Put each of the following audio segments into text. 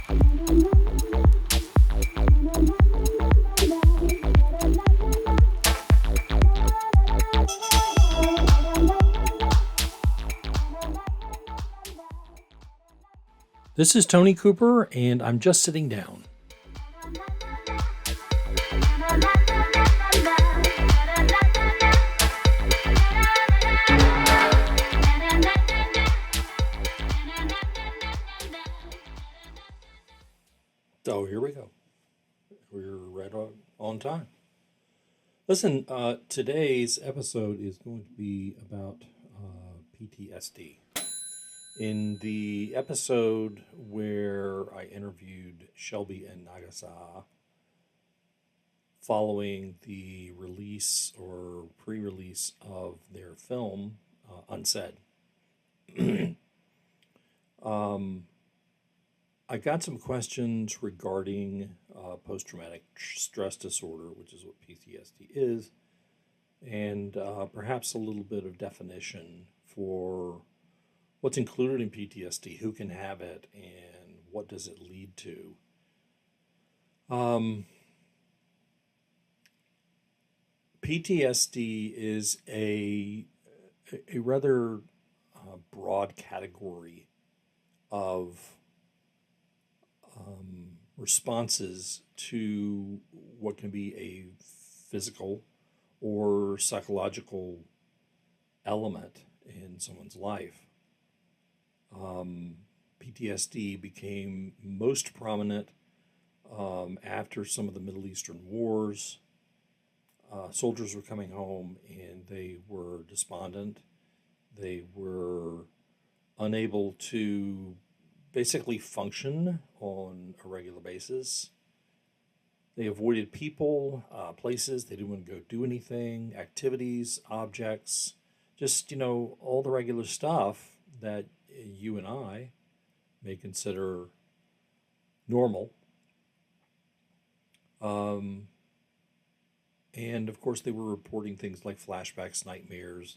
This is Tony Cooper, and I'm just sitting down. So here we go. We're right on time. Listen, today's episode is going to be about PTSD. In the episode where I interviewed Shelby and Nagisa following the release or pre-release of their film, Unsaid, I got some questions regarding post-traumatic stress disorder, which is what PTSD is, and perhaps a little bit of definition for what's included in PTSD, who can have it, and what does it lead to. PTSD is a rather broad category of responses to what can be a physical or psychological element in someone's life. PTSD became most prominent after some of the Middle Eastern wars. Soldiers were coming home and they were despondent. They were unable to basically function on a regular basis. They avoided people, places. They didn't want to go do anything, activities, objects, just, all the regular stuff that you and I may consider normal. And of course, they were reporting things like flashbacks, nightmares,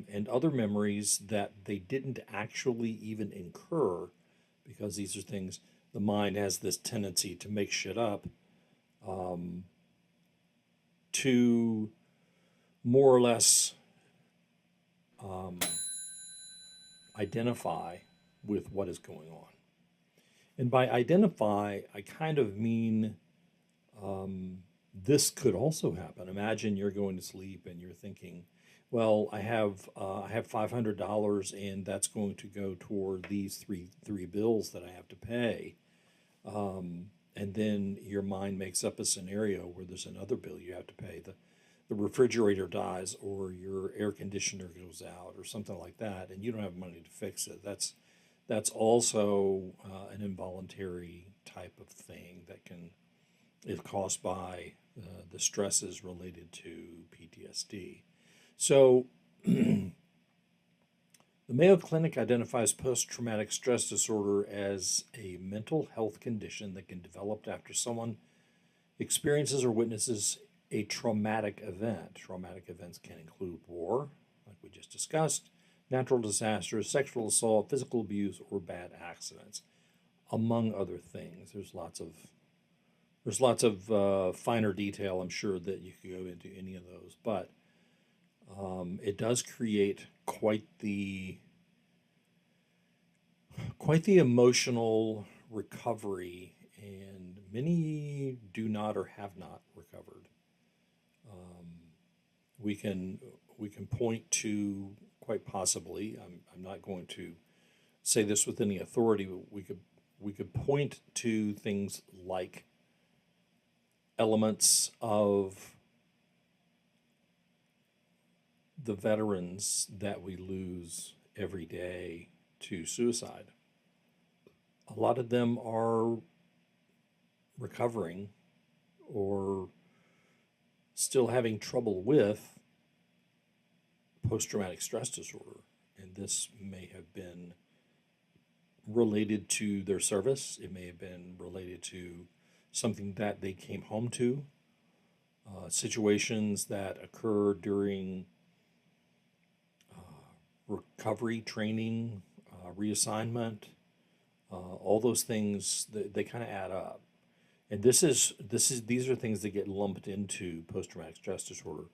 and other memories that they didn't actually even incur, because these are things the mind has this tendency to make shit up, to more or less identify with what is going on. And by identify, I kind of mean this could also happen. Imagine you're going to sleep and you're thinking, well, I have $500 and that's going to go toward these three bills that I have to pay. And then your mind makes up a scenario where there's another bill you have to pay. The refrigerator dies, or your air conditioner goes out, or something like that, and you don't have money to fix it. That's also an involuntary type of thing that is caused by the stresses related to PTSD. So, the Mayo Clinic identifies post-traumatic stress disorder as a mental health condition that can develop after someone experiences or witnesses a traumatic event. Traumatic events can include war, like we just discussed, natural disasters, sexual assault, physical abuse, or bad accidents, among other things. There's lots of finer detail, I'm sure, that you could go into any of those, but it does create quite the emotional recovery, and many do not or have not recovered. We can point to, quite possibly, I'm not going to say this with any authority, but we could point to things like elements of the veterans that we lose every day to suicide. A lot of them are recovering or still having trouble with post-traumatic stress disorder. And this may have been related to their service. It may have been related to something that they came home to, situations that occur during recovery training, reassignment, All those things, they kind of add up. And these are things that get lumped into post-traumatic stress disorder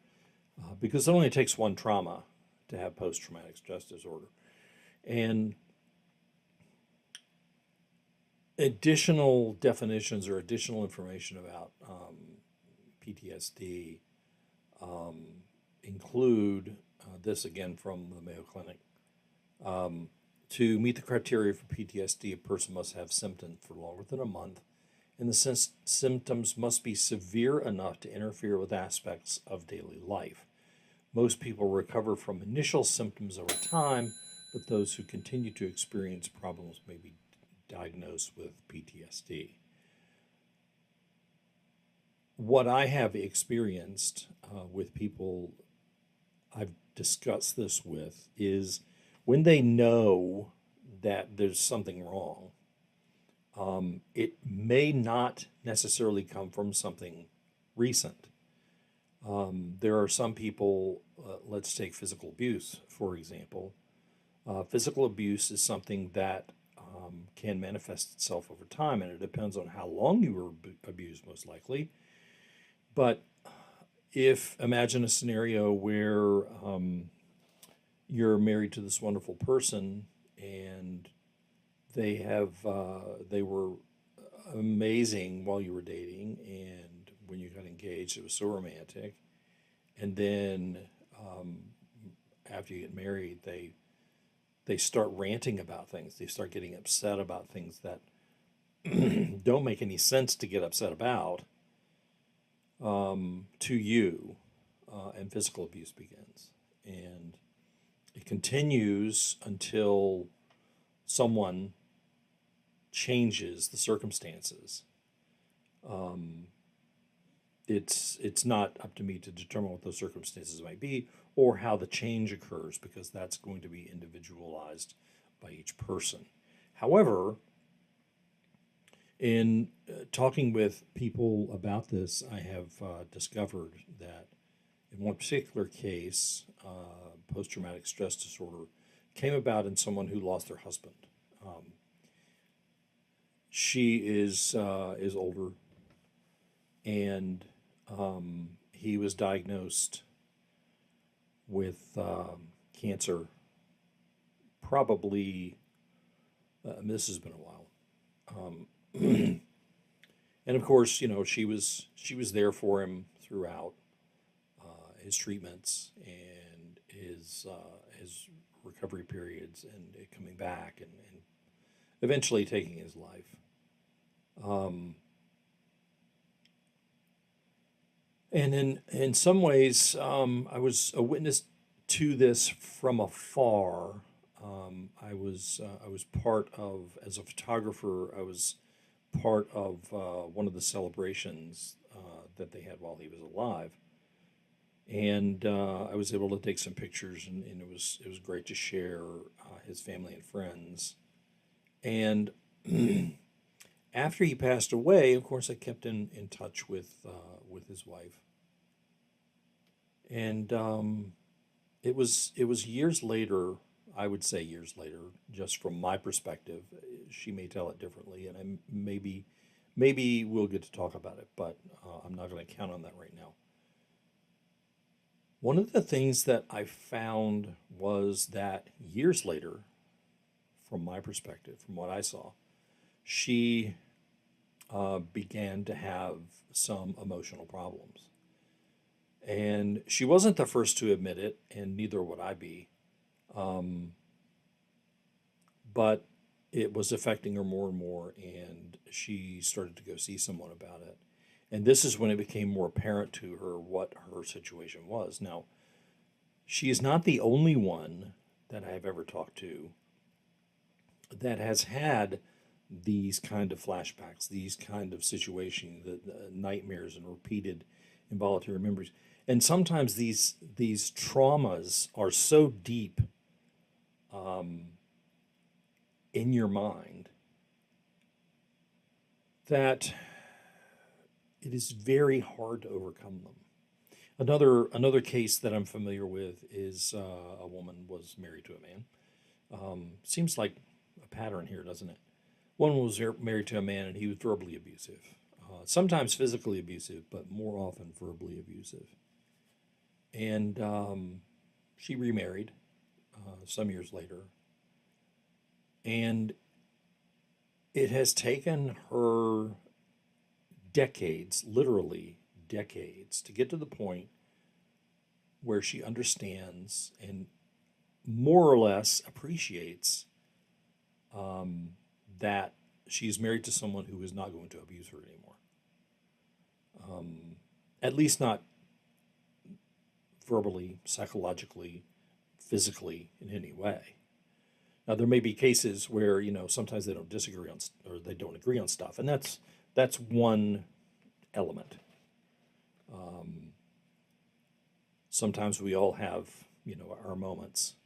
because it only takes one trauma to have post-traumatic stress disorder. And additional definitions or additional information about PTSD include this again from the Mayo Clinic. To meet the criteria for PTSD, a person must have symptoms for longer than a month, and the symptoms must be severe enough to interfere with aspects of daily life. Most people recover from initial symptoms over time, but those who continue to experience problems may be diagnosed with PTSD. What I have experienced with people I've discussed this with is when they know that there's something wrong, it may not necessarily come from something recent. There are some people, let's take physical abuse, for example. Physical abuse is something that can manifest itself over time, and it depends on how long you were abused, most likely. But imagine a scenario where you're married to this wonderful person and they were amazing while you were dating, and when you got engaged it was so romantic, and then after you get married they start ranting about things. They start getting upset about things that don't make any sense to get upset about to you, and physical abuse begins. And it continues until someone changes the circumstances. It's not up to me to determine what those circumstances might be or how the change occurs, because that's going to be individualized by each person. However, in talking with people about this, I have discovered that in one particular case, post-traumatic stress disorder came about in someone who lost their husband. She is older, and he was diagnosed with cancer. Probably, this has been a while. And of course, she was there for him throughout his treatments and his recovery periods, and coming back and eventually taking his life. And in some ways, I was a witness to this from afar. I was part of, as a photographer, I was part of one of the celebrations that they had while he was alive, and I was able to take some pictures, and it was great to share his family and friends. And after he passed away, of course, I kept in touch with his wife, and it was years later. I would say years later, just from my perspective. She may tell it differently, and maybe we'll get to talk about it, but I'm not going to count on that right now. One of the things that I found was that years later, from my perspective, from what I saw, she began to have some emotional problems. And she wasn't the first to admit it, and neither would I be. But it was affecting her more and more, and she started to go see someone about it. And this is when it became more apparent to her what her situation was. Now, she is not the only one that I've ever talked to that has had these kind of flashbacks, these kind of situations, the nightmares and repeated involuntary memories. And sometimes these traumas are so deep in your mind that it is very hard to overcome them. Another case that I'm familiar with is a woman was married to a man. Seems like a pattern here, doesn't it? One was married to a man, and he was verbally abusive, sometimes physically abusive, but more often verbally abusive. And she remarried some years later, and it has taken her decades, literally decades, to get to the point where she understands and more or less appreciates that she's married to someone who is not going to abuse her anymore. At least not verbally, psychologically, physically in any way. Now there may be cases where sometimes they don't disagree on or they don't agree on stuff, and that's one element. Sometimes we all have our moments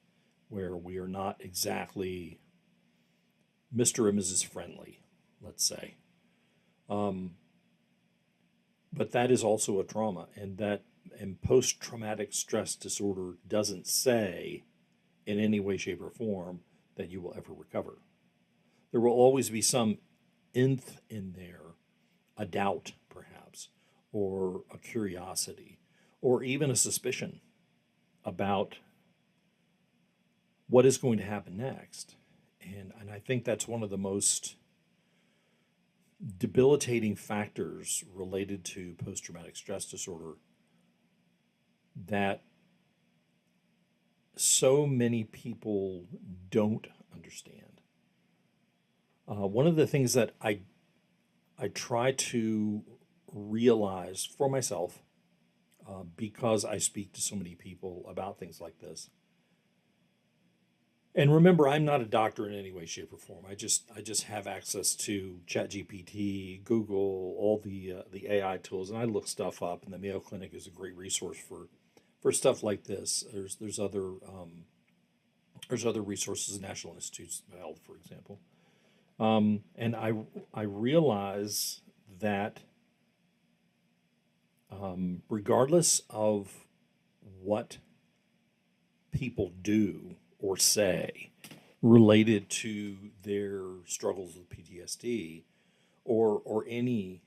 where we are not exactly Mr. and Mrs. Friendly, let's say. But that is also a trauma, and post-traumatic stress disorder doesn't say in any way, shape, or form that you will ever recover. There will always be some nth in there, a doubt perhaps, or a curiosity, or even a suspicion about what is going to happen next. And I think that's one of the most debilitating factors related to post-traumatic stress disorder that so many people don't understand. One of the things that I try to realize for myself, because I speak to so many people about things like this. And remember, I'm not a doctor in any way, shape, or form. I just have access to ChatGPT, Google, all the AI tools, and I look stuff up. And the Mayo Clinic is a great resource for stuff like this. There's other resources, National Institutes of Health, for example. And I realize that regardless of what people do or say related to their struggles with PTSD or any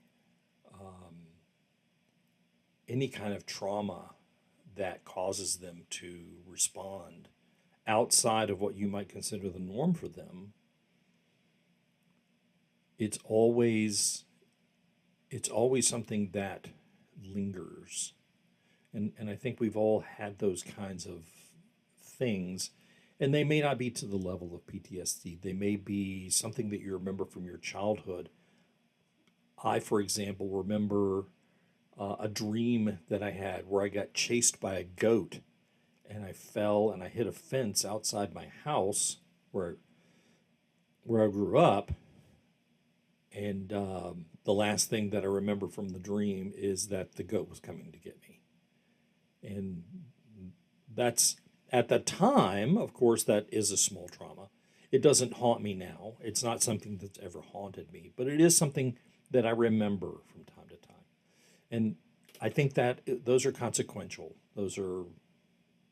kind of trauma that causes them to respond outside of what you might consider the norm for them, it's always something that lingers. And I think we've all had those kinds of things, and they may not be to the level of PTSD. They may be something that you remember from your childhood. I, for example, remember a dream that I had where I got chased by a goat, and I fell and I hit a fence outside my house where I grew up. And the last thing that I remember from the dream is that the goat was coming to get me. And that's, at the time, of course, that is a small trauma. It doesn't haunt me now. It's not something that's ever haunted me, but it is something that I remember from time to time. And I think that those are consequential. Those are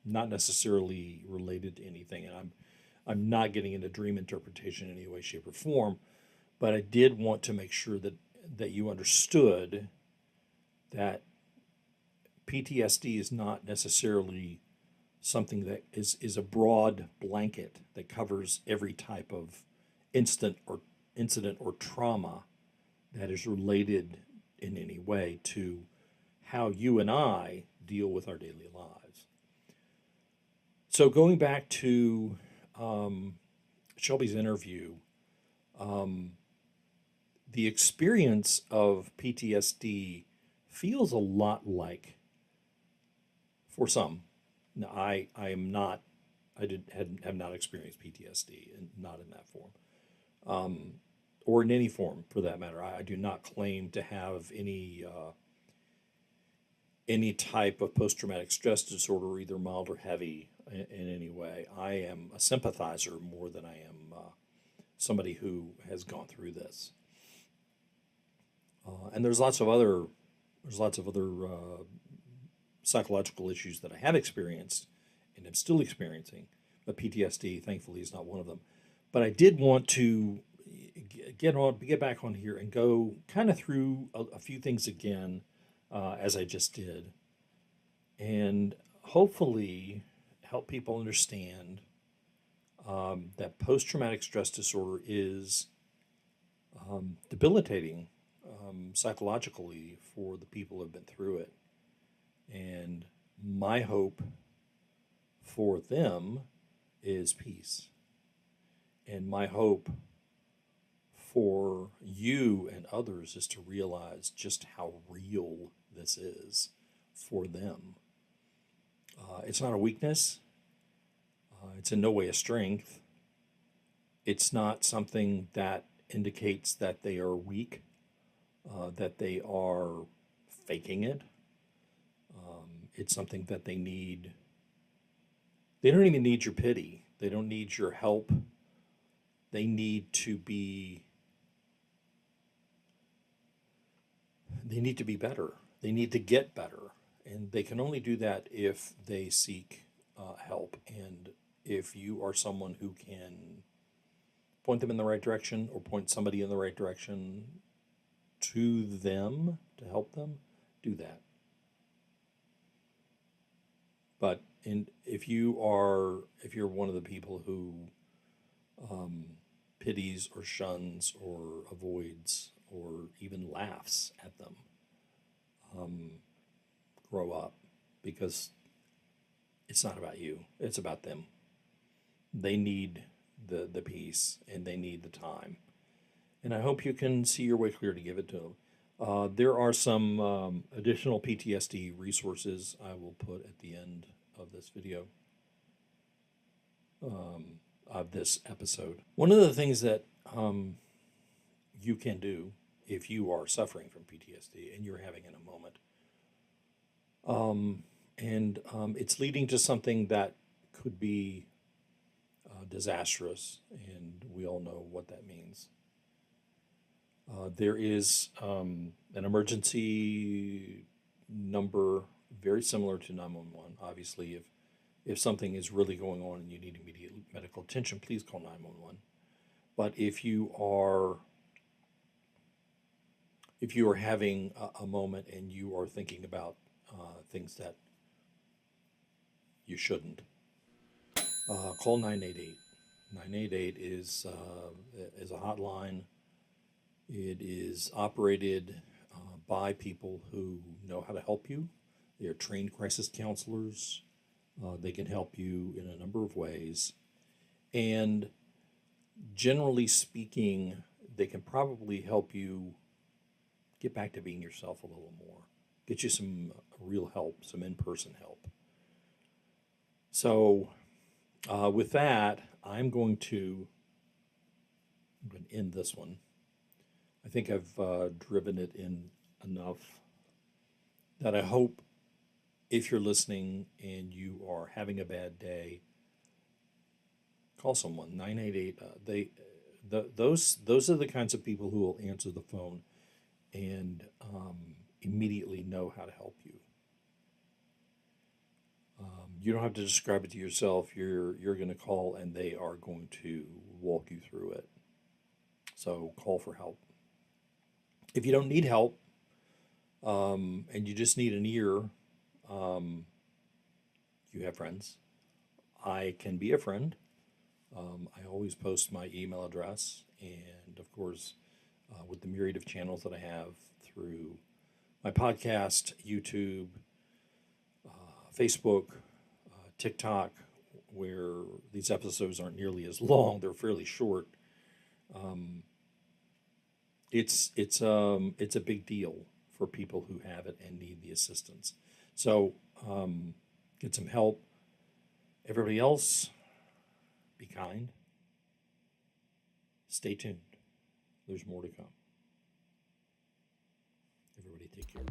not necessarily related to anything. And I'm not getting into dream interpretation in any way, shape, or form, but I did want to make sure that you understood that PTSD is not necessarily something that is a broad blanket that covers every type of incident or trauma that is related in any way to how you and I deal with our daily lives. So going back to Shelby's interview, the experience of PTSD feels a lot like, for some, now, I am not, have not experienced PTSD, and not in that form, or in any form for that matter. I do not claim to have any type of post-traumatic stress disorder, either mild or heavy, in any way. I am a sympathizer more than I am somebody who has gone through this. And there's lots of other psychological issues that I have experienced and am still experiencing, but PTSD, thankfully, is not one of them. But I did want to get back on here and go kind of through a few things again, as I just did, and hopefully help people understand that post-traumatic stress disorder is debilitating psychologically for the people who have been through it. And my hope for them is peace. And my hope for you and others is to realize just how real this is for them. It's not a weakness. It's in no way a strength. It's not something that indicates that they are weak, that they are faking it. It's something that they need. They don't even need your pity. They don't need your help. They need to be better. They need to get better. And they can only do that if they seek help. And if you are someone who can point them in the right direction or point somebody in the right direction to them to help them, do that. But if you're one of the people who pities or shuns or avoids or even laughs at them, grow up, because it's not about you. It's about them. They need the peace and they need the time. And I hope you can see your way clear to give it to them. There are some additional PTSD resources I will put at the end of this video, of this episode. One of the things that you can do if you are suffering from PTSD and you're having in a moment, and it's leading to something that could be disastrous, and we all know what that means. There is an emergency number very similar to 911. Obviously, if something is really going on and you need immediate medical attention, please call 911. But if you are having a moment and you are thinking about things that you shouldn't, call 988. 988 is a hotline. It is operated by people who know how to help you. They are trained crisis counselors. They can help you in a number of ways. And generally speaking, they can probably help you get back to being yourself a little more, get you some real help, some in-person help. So with that, I'm going to end this one. I think I've driven it in enough that I hope if you're listening and you are having a bad day, call someone. 988. Those are the kinds of people who will answer the phone and immediately know how to help you. You don't have to describe it to yourself. You're going to call and they are going to walk you through it. So call for help. If you don't need help and you just need an ear, you have friends. I can be a friend. I always post my email address, and of course, with the myriad of channels that I have through my podcast, YouTube, Facebook, TikTok, where these episodes aren't nearly as long, they're fairly short. It's a big deal for people who have it and need the assistance. So get some help. Everybody else, be kind. Stay tuned. There's more to come. Everybody take care.